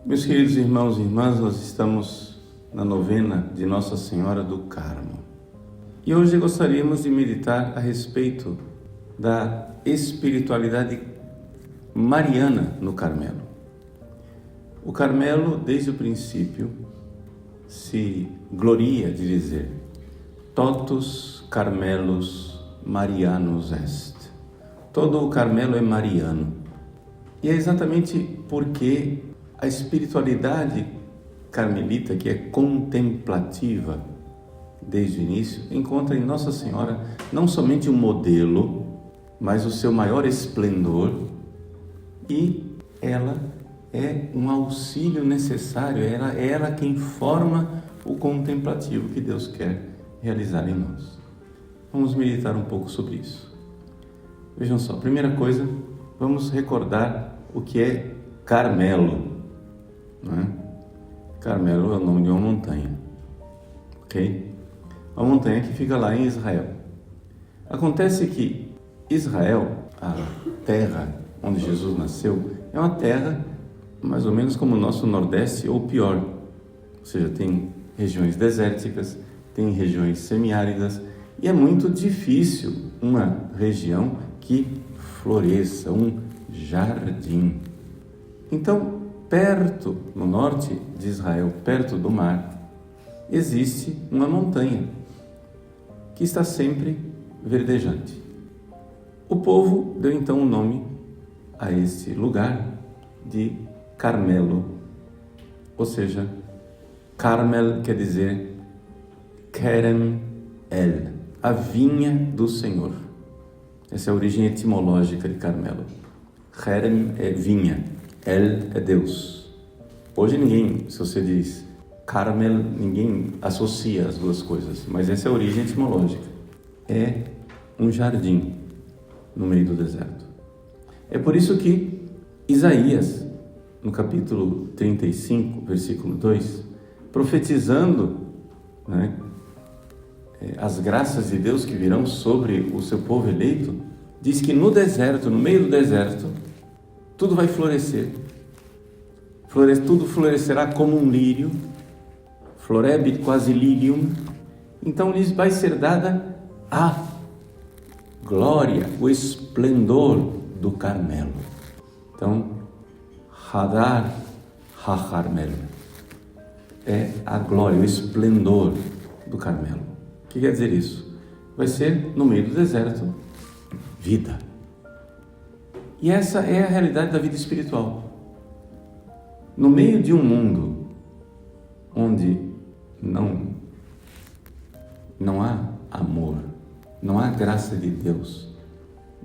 Meus queridos irmãos e irmãs, nós estamos na novena de Nossa Senhora do Carmo. E hoje gostaríamos de meditar a respeito da espiritualidade mariana no Carmelo. O Carmelo, desde o princípio, se gloria de dizer totus Carmelos Marianus est. Todo o Carmelo é mariano. E é exatamente porque a espiritualidade carmelita, que é contemplativa desde o início, encontra em Nossa Senhora não somente um modelo, mas o seu maior esplendor, e ela é um auxílio necessário, é ela quem forma o contemplativo que Deus quer realizar em nós. Vamos meditar um pouco sobre isso. Vejam só, primeira coisa, vamos recordar o que é Carmelo. Não é? Carmelo é o nome de uma montanha, ok? Uma montanha que fica lá em Israel. Acontece que Israel, a terra onde Jesus nasceu, é uma terra mais ou menos como o nosso Nordeste, ou pior. Ou seja, tem regiões desérticas, tem regiões semiáridas, e é muito difícil uma região que floresça, um jardim. Então, perto, no norte de Israel, perto do mar, existe uma montanha que está sempre verdejante. O povo deu então o nome a este lugar de Carmelo, ou seja, Carmel quer dizer Kerem El, a vinha do Senhor. Essa é a origem etimológica de Carmelo. Kerem é vinha, El é Deus. Hoje ninguém, se você diz Carmel, ninguém associa as duas coisas, mas essa é a origem etimológica. É um jardim no meio do deserto. É por isso que Isaías, no capítulo 35, versículo 2, profetizando, né, as graças de Deus que virão sobre o seu povo eleito, diz que no deserto, no meio do deserto, tudo vai florescer. Tudo florescerá como um lírio, florebit quasi lilium. Então lhes vai ser dada a glória, o esplendor do Carmelo. Então, Hadar HaCarmelo é a glória, o esplendor do Carmelo. O que quer dizer isso? Vai ser, no meio do deserto, vida. E essa é a realidade da vida espiritual. No meio de um mundo onde não há amor, não há graça de Deus,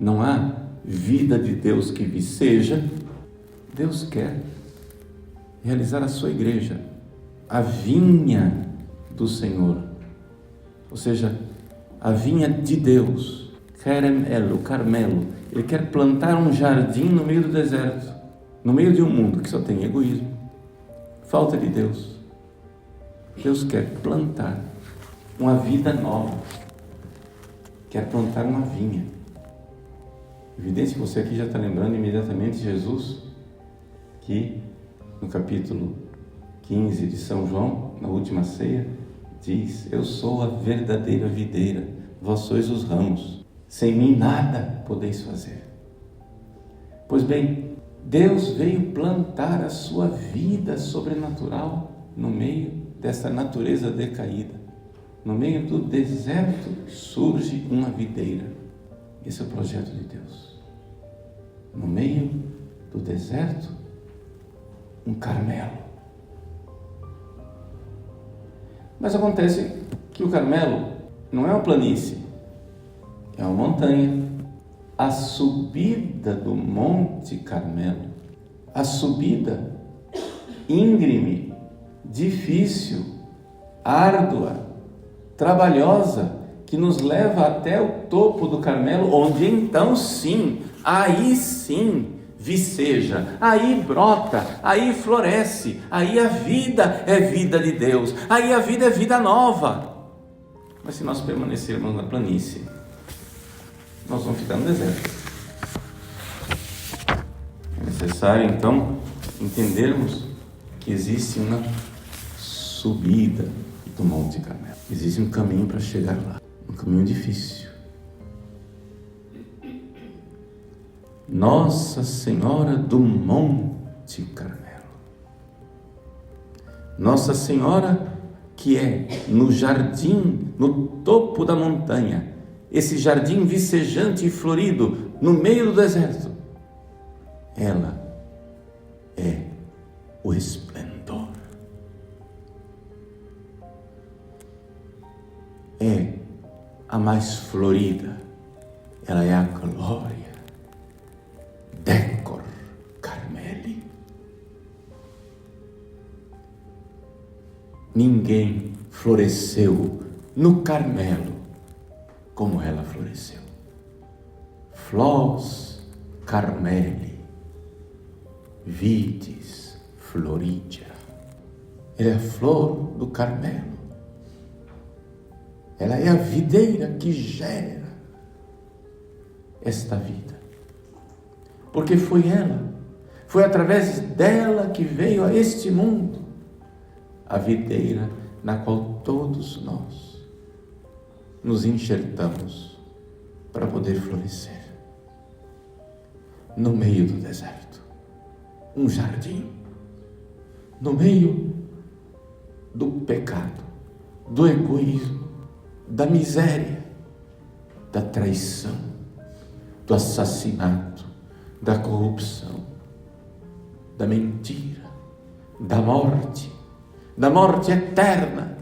não há vida de Deus que viceja, Deus quer realizar a sua igreja, a vinha do Senhor, ou seja, a vinha de Deus, Kerem El, o Carmelo. Ele quer plantar um jardim no meio do deserto, no meio de um mundo que só tem egoísmo, falta de Deus. Deus quer plantar uma vida nova, quer plantar uma vinha. Evidente que você aqui já está lembrando imediatamente Jesus, que no capítulo 15 de São João, na última ceia, diz: eu sou a verdadeira videira, vós sois os ramos, sem mim nada podeis fazer. Pois bem, Deus veio plantar a sua vida sobrenatural no meio dessa natureza decaída. No meio do deserto surge uma videira. Esse é o projeto de Deus. No meio do deserto, um Carmelo. Mas acontece que o Carmelo não é uma planície, é uma montanha. A subida do Monte Carmelo, a subida íngreme, difícil, árdua, trabalhosa, que nos leva até o topo do Carmelo, onde então sim, aí sim, viceja, aí brota, aí floresce, aí a vida é vida de Deus, aí a vida é vida nova. Mas se nós permanecermos na planície, nós vamos ficar no deserto. É necessário então entendermos que existe uma subida do Monte Carmelo. Existe um caminho para chegar lá, um caminho difícil. Nossa Senhora do Monte Carmelo. Nossa Senhora que é no jardim, no topo da montanha, esse jardim vicejante e florido, no meio do deserto. Ela é o esplendor. É a mais florida. Ela é a glória. Decor Carmeli. Ninguém floresceu no Carmelo como ela floresceu. Flos Carmeli, vitis floridia. Ela é a flor do Carmelo. Ela é a videira que gera esta vida. Porque foi através dela que veio a este mundo a videira na qual todos nós nos enxertamos para poder florescer. No meio do deserto, um jardim, no meio do pecado, do egoísmo, da miséria, da traição, do assassinato, da corrupção, da mentira, da morte eterna.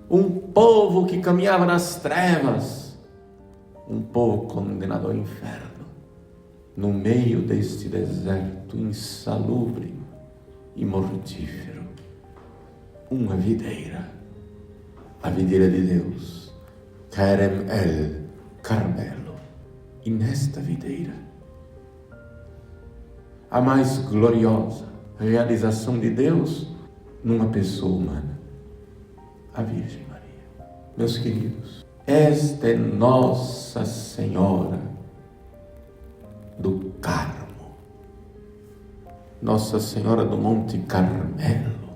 Um povo que caminhava nas trevas, um povo condenado ao inferno, no meio deste deserto insalubre e mortífero. Uma videira, a videira de Deus, Kerem El Carmelo. E nesta videira, a mais gloriosa realização de Deus numa pessoa humana, a Virgem Maria. Meus queridos, esta é Nossa Senhora do Carmo, Nossa Senhora do Monte Carmelo,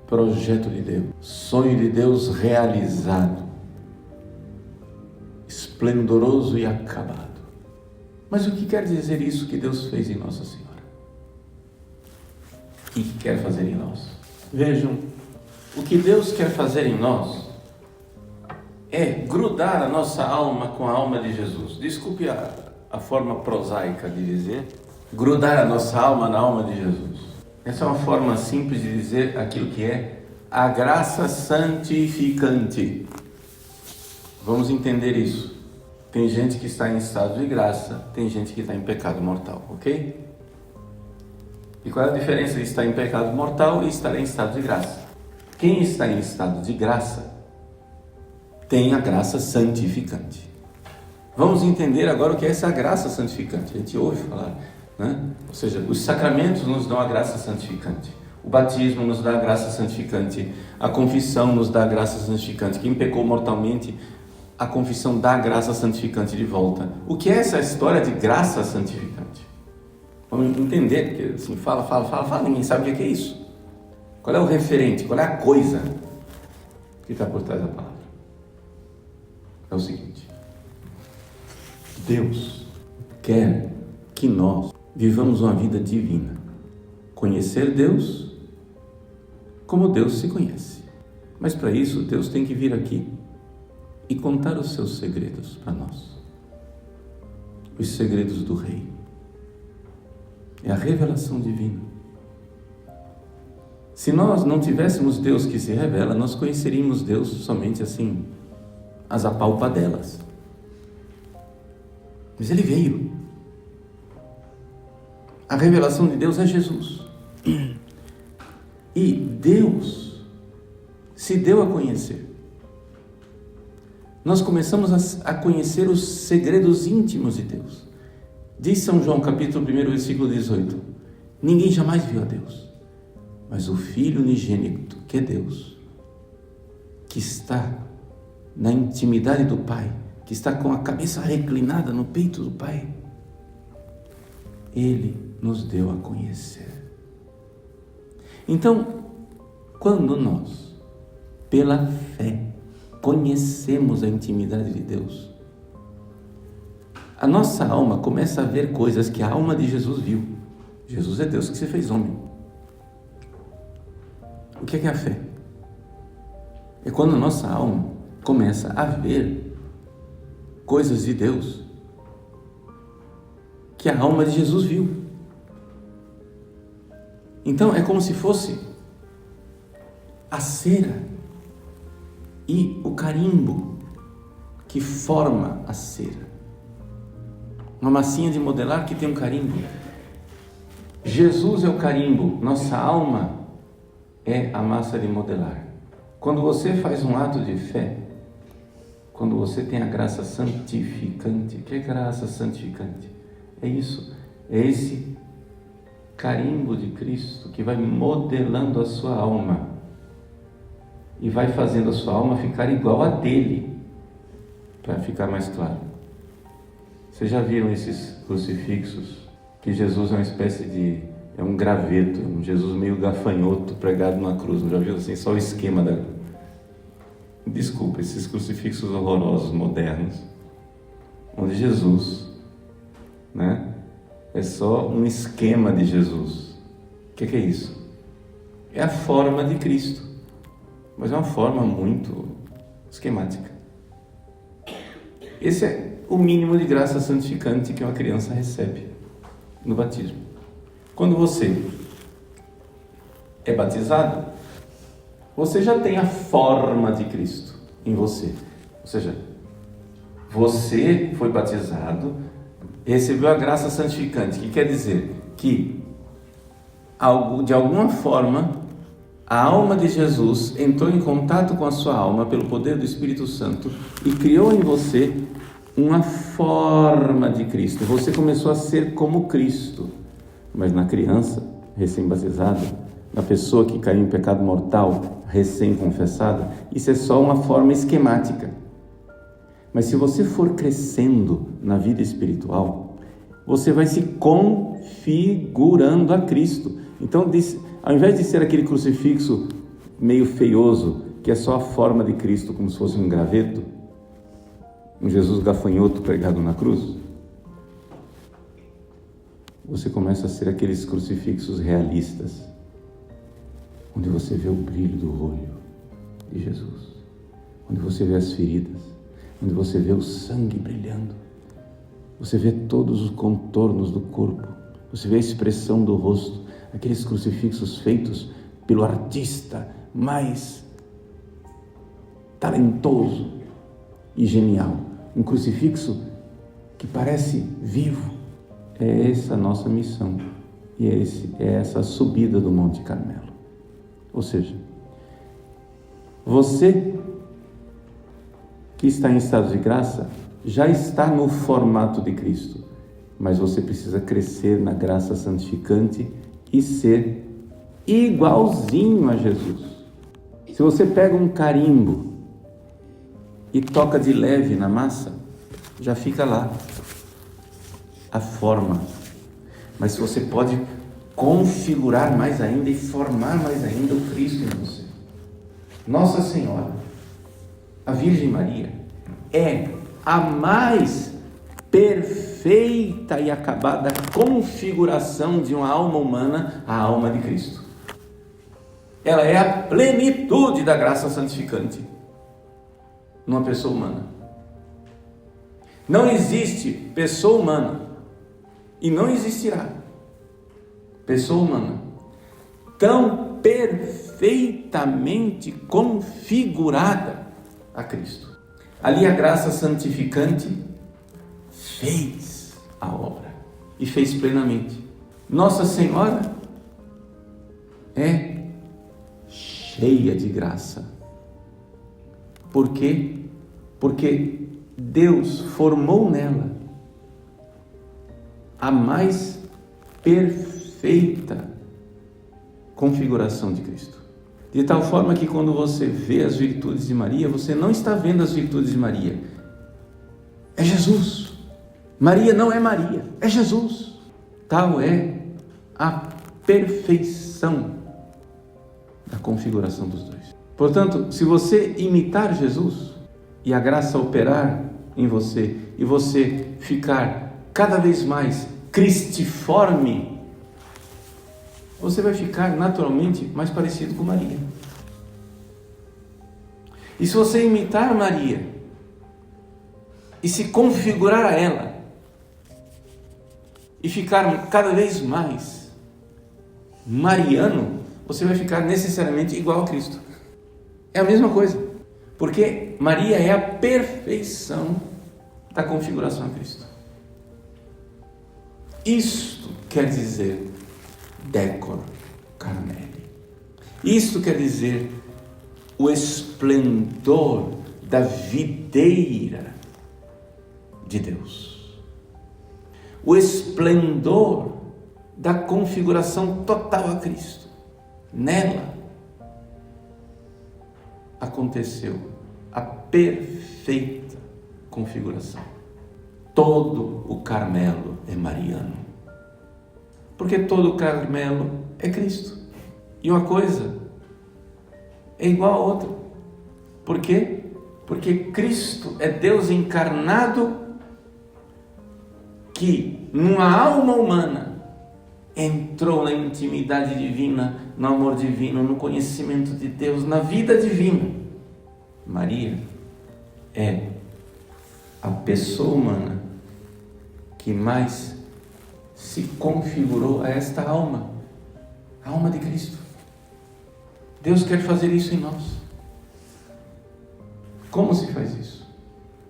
projeto de Deus, sonho de Deus realizado, esplendoroso e acabado. Mas o que quer dizer isso que Deus fez em Nossa Senhora? O que quer fazer em nós? Vejam, o que Deus quer fazer em nós é grudar a nossa alma com a alma de Jesus. Desculpe a forma prosaica de dizer, grudar a nossa alma na alma de Jesus. Essa é uma forma simples de dizer aquilo que é a graça santificante. Vamos entender isso. Tem gente que está em estado de graça, tem gente que está em pecado mortal, ok? E qual é a diferença de estar em pecado mortal e estar em estado de graça? Quem está em estado de graça tem a graça santificante. Vamos entender agora o que é essa graça santificante. A gente ouve falar, né? Ou seja, os sacramentos nos dão a graça santificante. O batismo nos dá a graça santificante. A confissão nos dá a graça santificante. Quem pecou mortalmente, a confissão dá a graça santificante de volta. O que é essa história de graça santificante? Vamos entender, porque assim, fala, ninguém sabe o que é isso. Qual é o referente? Qual é a coisa que está por trás da palavra? É o seguinte: Deus quer que nós vivamos uma vida divina. Conhecer Deus como Deus se conhece. Mas para isso, Deus tem que vir aqui e contar os seus segredos para nós. Os segredos do Rei. É a revelação divina. Se nós não tivéssemos Deus que se revela, nós conheceríamos Deus somente assim, as apalpadelas. Mas Ele veio. A revelação de Deus é Jesus. E Deus se deu a conhecer. Nós começamos a conhecer os segredos íntimos de Deus. Diz São João, capítulo 1, versículo 18: ninguém jamais viu a Deus, mas o Filho unigênito, que é Deus, que está na intimidade do Pai, que está com a cabeça reclinada no peito do Pai, Ele nos deu a conhecer. Então, quando nós, pela fé, conhecemos a intimidade de Deus, a nossa alma começa a ver coisas que a alma de Jesus viu. Jesus é Deus que se fez homem. O que é a fé? É quando a nossa alma começa a ver coisas de Deus que a alma de Jesus viu. Então é como se fosse a cera e o carimbo que forma a cera. Uma massinha de modelar que tem um carimbo. Jesus é o carimbo, nossa alma é a massa de modelar. Quando você faz um ato de fé, quando você tem a graça santificante, o que é graça santificante? É isso, é esse carimbo de Cristo que vai modelando a sua alma e vai fazendo a sua alma ficar igual a dele, para ficar mais claro. Vocês já viram esses crucifixos? Que Jesus é uma espécie de... é um graveto, um Jesus meio gafanhoto pregado numa cruz. Já viu assim? Só o esquema da... Desculpa, esses crucifixos horrorosos, modernos, onde Jesus, né, é só um esquema de Jesus. O que é isso? É a forma de Cristo, mas é uma forma muito esquemática. Esse é o mínimo de graça santificante que uma criança recebe no batismo. Quando você é batizado, você já tem a forma de Cristo em você. Ou seja, você foi batizado, recebeu a graça santificante, que quer dizer que, de alguma forma, a alma de Jesus entrou em contato com a sua alma pelo poder do Espírito Santo e criou em você uma forma de Cristo. Você começou a ser como Cristo. Mas na criança recém-batizada, na pessoa que caiu em pecado mortal, recém-confessada, isso é só uma forma esquemática. Mas se você for crescendo na vida espiritual, você vai se configurando a Cristo. Então, ao invés de ser aquele crucifixo meio feioso, que é só a forma de Cristo, como se fosse um graveto, um Jesus gafanhoto pregado na cruz, você começa a ser aqueles crucifixos realistas, onde você vê o brilho do olho de Jesus, onde você vê as feridas, onde você vê o sangue brilhando, você vê todos os contornos do corpo, você vê a expressão do rosto, aqueles crucifixos feitos pelo artista mais talentoso e genial, um crucifixo que parece vivo. É essa a nossa missão e é essa a subida do Monte Carmelo. Ou seja, você que está em estado de graça já está no formato de Cristo, mas você precisa crescer na graça santificante e ser igualzinho a Jesus. Se você pega um carimbo e toca de leve na massa, já fica lá a forma. Mas você pode configurar mais ainda e formar mais ainda o Cristo em você. Nossa Senhora, a Virgem Maria, é a mais perfeita e acabada configuração de uma alma humana, a alma de Cristo. Ela é a plenitude da graça santificante numa pessoa humana. Não existe pessoa humana e não existirá pessoa humana tão perfeitamente configurada a Cristo. Ali a graça santificante fez a obra e fez plenamente. Nossa Senhora é cheia de graça. Por quê? Porque Deus formou nela a mais perfeita configuração de Cristo. De tal forma que quando você vê as virtudes de Maria, você não está vendo as virtudes de Maria. É Jesus. Maria não é Maria, é Jesus. Tal é a perfeição da configuração dos dois. Portanto, se você imitar Jesus e a graça operar em você e você ficar cada vez mais cristiforme, você vai ficar naturalmente mais parecido com Maria. E se você imitar Maria e se configurar a ela e ficar cada vez mais mariano, você vai ficar necessariamente igual a Cristo. É a mesma coisa, porque Maria é a perfeição da configuração a Cristo. Isto quer dizer decor Carmeli. Isto quer dizer o esplendor da videira de Deus. O esplendor da configuração total a Cristo. Nela aconteceu a perfeita configuração. Todo o Carmelo é mariano, porque todo o Carmelo é Cristo. E uma coisa é igual a outra. Por quê? Porque Cristo é Deus encarnado que, numa alma humana, entrou na intimidade divina, no amor divino, no conhecimento de Deus, na vida divina. Maria é a pessoa humana que mais se configurou a esta alma, a alma de Cristo. Deus quer fazer isso em nós. Como se faz isso?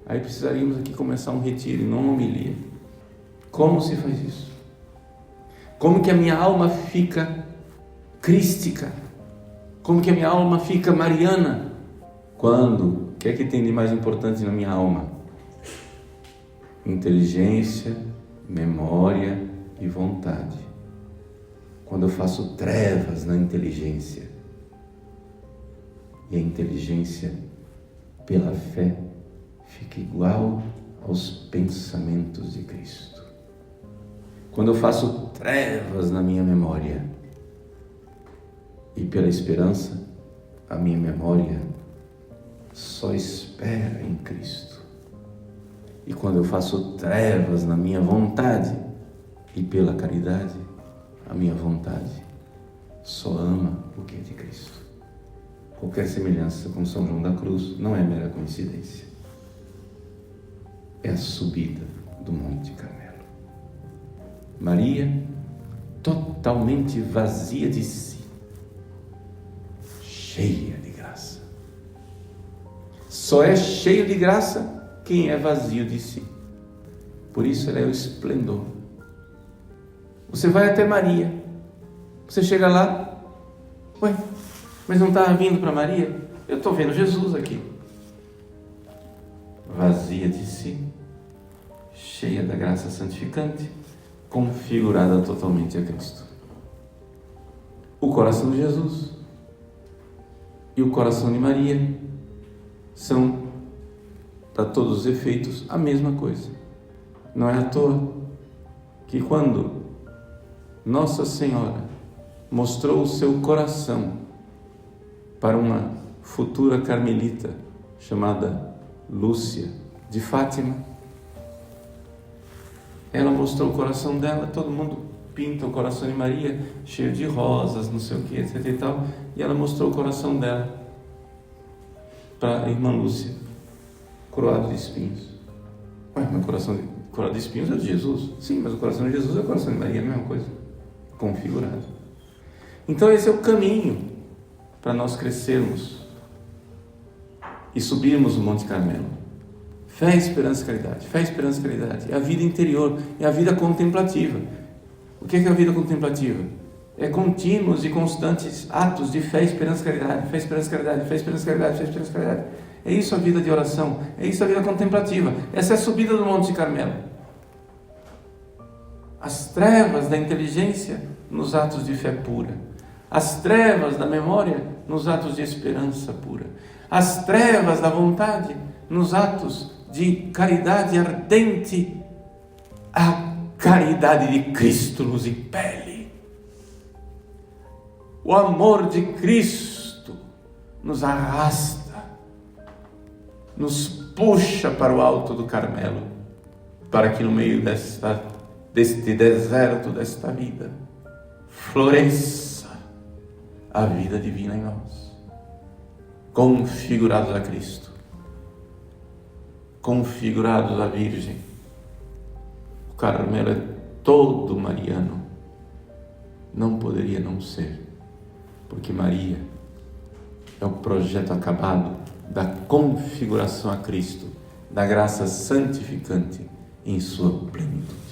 Aí precisaríamos aqui começar um retiro e não uma homilia. Como se faz isso? Como que a minha alma fica crística? Como que a minha alma fica mariana? Quando? O que é que tem de mais importante na minha alma? Inteligência, memória e vontade. Quando eu faço trevas na inteligência, e a inteligência, pela fé, fica igual aos pensamentos de Cristo. Quando eu faço trevas na minha memória, e pela esperança, a minha memória só espera em Cristo. E quando eu faço trevas na minha vontade, e pela caridade, a minha vontade só ama o que é de Cristo. Qualquer semelhança com São João da Cruz não é mera coincidência. É a subida do Monte Carmelo. Maria, totalmente vazia de si, cheia de graça. Só é cheio de graça quem é vazio de si. Por isso ela é o esplendor. Você vai até Maria, você chega lá, ué, mas não estava vindo para Maria? Eu estou vendo Jesus aqui. Vazia de si, cheia da graça santificante, configurada totalmente a Cristo. O coração de Jesus e o coração de Maria são, para todos os efeitos, a mesma coisa. Não é à toa que quando Nossa Senhora mostrou o seu coração para uma futura carmelita chamada Lúcia de Fátima, ela mostrou o coração dela. Todo mundo pinta o coração de Maria cheio de rosas, não sei o que, etc e tal, e ela mostrou o coração dela para a irmã Lúcia, coroado de espinhos. Ué, mas o coração coroado de espinhos é de Jesus? Sim, mas o coração de Jesus é o coração de Maria, é a mesma coisa, configurado. Então esse é o caminho para nós crescermos e subirmos o Monte Carmelo. Fé, esperança e caridade. Fé, esperança e caridade. É a vida interior, é a vida contemplativa. O que é a vida contemplativa? É contínuos e constantes atos de fé, esperança e caridade. Fé, esperança e caridade. Fé, esperança e caridade. Fé, esperança e caridade. É isso a vida de oração. É isso a vida contemplativa. Essa é a subida do Monte Carmelo. As trevas da inteligência nos atos de fé pura. As trevas da memória nos atos de esperança pura. As trevas da vontade nos atos de caridade ardente. A caridade de Cristo nos impele. O amor de Cristo nos arrasta, nos puxa para o alto do Carmelo, para que no meio deste deserto, desta vida, floresça a vida divina em nós, configurados a Cristo, configurados à Virgem. O Carmelo é todo mariano, não poderia não ser, porque Maria é o projeto acabado da configuração a Cristo, da graça santificante em sua plenitude.